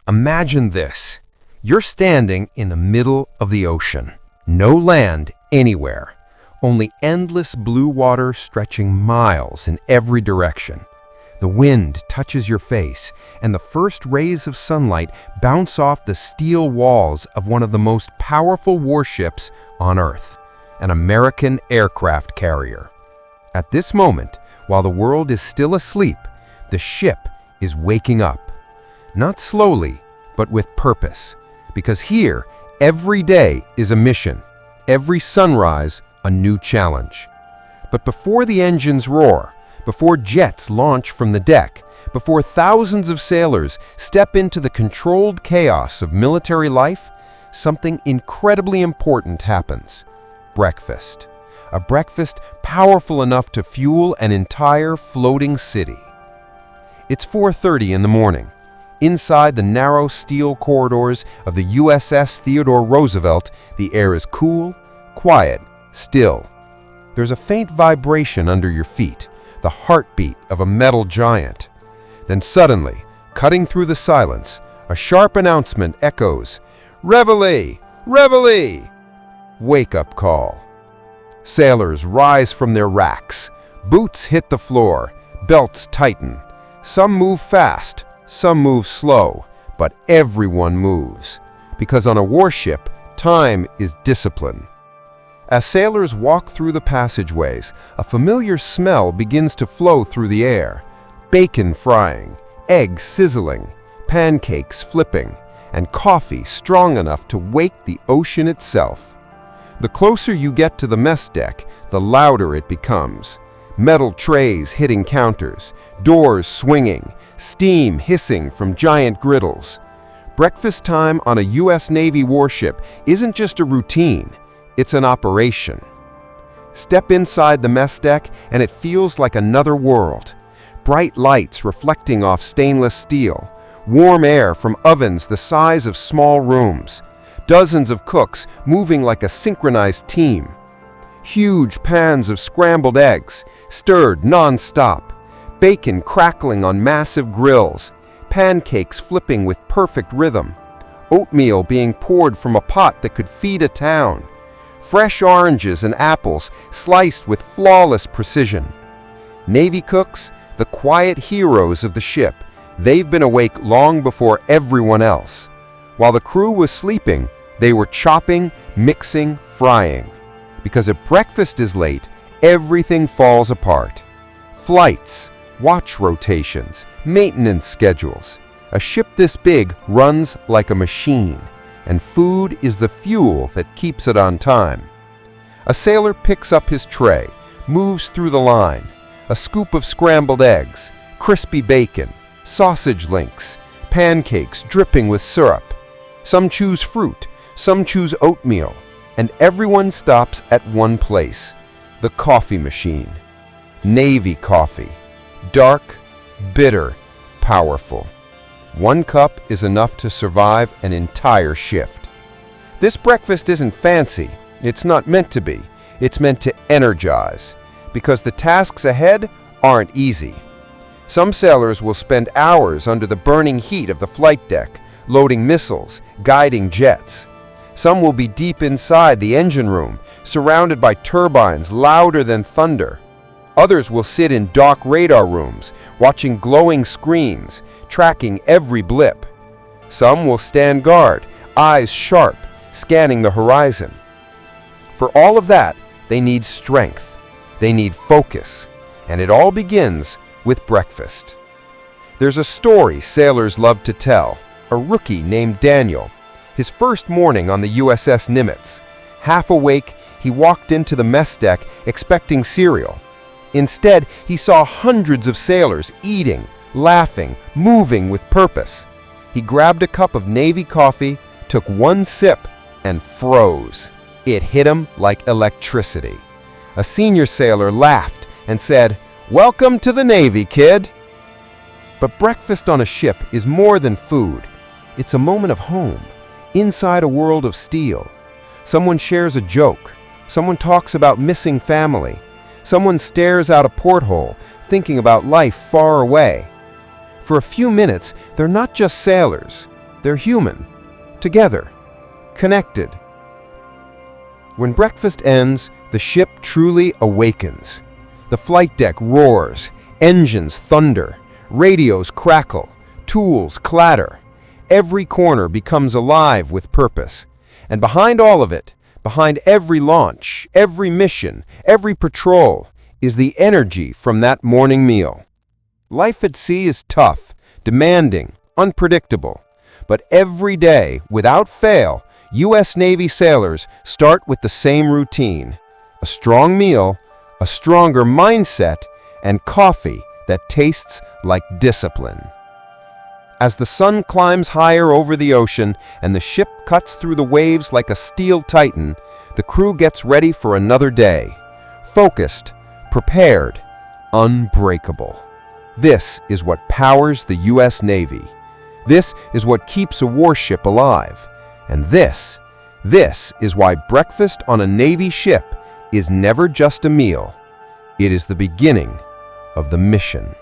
Imagine this. You're standing in the middle of the ocean. No land anywhere. Only endless blue water stretching miles in every direction. The wind touches your face, and the first rays of sunlight bounce off the steel walls of one of the most powerful warships on Earth, an American aircraft carrier. At this moment, while the world is still asleep, the ship is waking up. Not slowly, but with purpose. Because here, every day is a mission. Every sunrise, a new challenge. But before the engines roar, before jets launch from the deck, before thousands of sailors step into the controlled chaos of military life, something incredibly important happens. Breakfast. A breakfast powerful enough to fuel an entire floating city. It's 4:30 in the morning. Inside the narrow steel corridors of the USS Theodore Roosevelt, the air is cool, quiet, still. There's a faint vibration under your feet, the heartbeat of a metal giant. Then suddenly, cutting through the silence, a sharp announcement echoes, "Reveille! Reveille!" Wake-up call. Sailors rise from their racks. Boots hit the floor, belts tighten. Some move fast, some move slow, but everyone moves. Because on a warship, time is discipline. As sailors walk through the passageways, a familiar smell begins to flow through the air. Bacon frying, eggs sizzling, pancakes flipping, and coffee strong enough to wake the ocean itself. The closer you get to the mess deck, the louder it becomes. Metal trays hitting counters, doors swinging, steam hissing from giant griddles. Breakfast time on a U.S. Navy warship isn't just a routine, it's an operation. Step inside the mess deck and it feels like another world. Bright lights reflecting off stainless steel, warm air from ovens the size of small rooms, dozens of cooks moving like a synchronized team. Huge pans of scrambled eggs, stirred non-stop, bacon crackling on massive grills, pancakes flipping with perfect rhythm, oatmeal being poured from a pot that could feed a town, fresh oranges and apples sliced with flawless precision. Navy cooks, the quiet heroes of the ship, they've been awake long before everyone else. While the crew was sleeping, they were chopping, mixing, frying. Because if breakfast is late, everything falls apart. Flights, watch rotations, maintenance schedules. A ship this big runs like a machine, and food is the fuel that keeps it on time. A sailor picks up his tray, moves through the line. A scoop of scrambled eggs, crispy bacon, sausage links, pancakes dripping with syrup. Some choose fruit, some choose oatmeal. And everyone stops at one place, the coffee machine. Navy coffee. Dark, bitter, powerful. One cup is enough to survive an entire shift. This breakfast isn't fancy. It's not meant to be. It's meant to energize. Because the tasks ahead aren't easy. Some sailors will spend hours under the burning heat of the flight deck, loading missiles, guiding jets. Some will be deep inside the engine room, surrounded by turbines louder than thunder. Others will sit in dark radar rooms, watching glowing screens, tracking every blip. Some will stand guard, eyes sharp, scanning the horizon. For all of that, they need strength. They need focus. And it all begins with breakfast. There's a story sailors love to tell. A rookie named Daniel. His first morning on the USS Nimitz. Half awake, he walked into the mess deck expecting cereal. Instead, he saw hundreds of sailors eating, laughing, moving with purpose. He grabbed a cup of Navy coffee, took one sip, and froze. It hit him like electricity. A senior sailor laughed and said, "Welcome to the Navy, kid." But breakfast on a ship is more than food. It's a moment of home. Inside a world of steel. Someone shares a joke. Someone talks about missing family. Someone stares out a porthole, thinking about life far away. For a few minutes, they're not just sailors. They're human, together, connected. When breakfast ends, the ship truly awakens. The flight deck roars, engines thunder, radios crackle, tools clatter. Every corner becomes alive with purpose. And behind all of it, behind every launch, every mission, every patrol, is the energy from that morning meal. Life at sea is tough, demanding, unpredictable. But every day, without fail, U.S. Navy sailors start with the same routine: a strong meal, a stronger mindset, and coffee that tastes like discipline. As the sun climbs higher over the ocean and the ship cuts through the waves like a steel titan, the crew gets ready for another day. Focused, prepared, unbreakable. This is what powers the U.S. Navy. This is what keeps a warship alive. And this is why breakfast on a Navy ship is never just a meal. It is the beginning of the mission.